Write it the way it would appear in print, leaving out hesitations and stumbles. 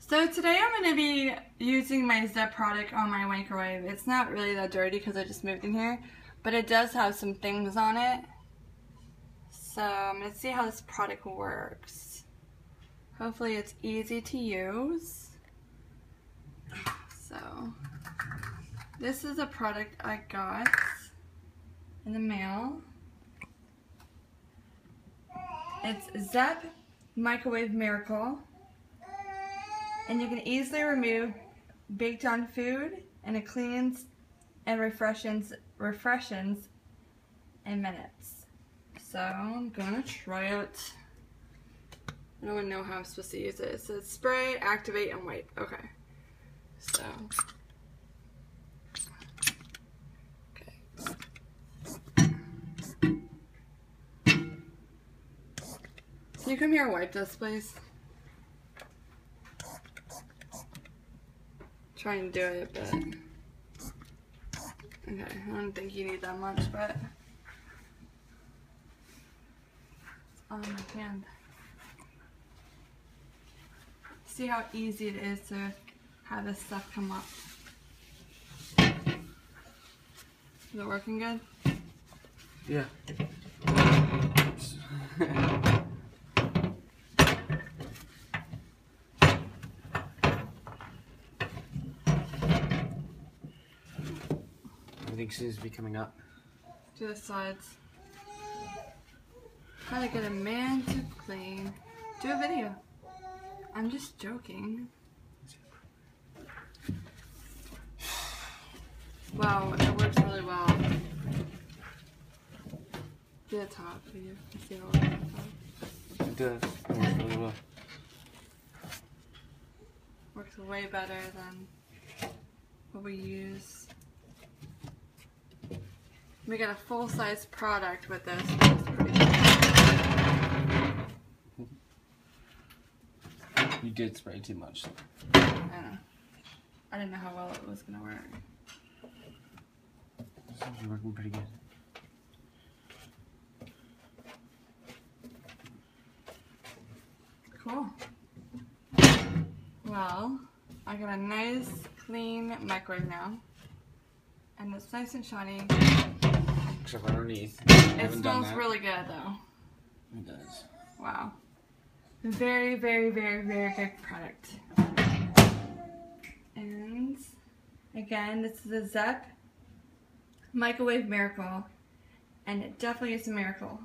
So today I'm going to be using my Zep product on my microwave. It's not really that dirty because I just moved in here, but it does have some things on it. So I'm going to see how this product works. Hopefully it's easy to use. So this is a product I got in the mail. It's Zep Microwave Miracle. And you can easily remove baked on food, and it cleans and refreshes in minutes. So I'm gonna try it. I don't even know how I'm supposed to use it. It says spray, activate, and wipe. Okay. So can you come here and wipe this, please? Trying to do it, but okay, I don't think you need that much, but it's on my hand. See how easy it is to have this stuff come up. Is it working good? Yeah. Everything seems to be coming up. To the sides. How to get a man to clean. Do a video. I'm just joking. Wow, it works really well. Do the top for you. See how it works. It does. It works really well. Works way better than what we use. We got a full-size product with this. It's pretty cool. You did spray too much. I know. I didn't know how well it was gonna work. It seems to be working pretty good. Cool. Well, I got a nice, clean microwave now. And it's nice and shiny. Except for underneath. It smells really good though. It does. Wow. Very, very, very, very good product. And again, this is a Zep Microwave Miracle. And it definitely is a miracle.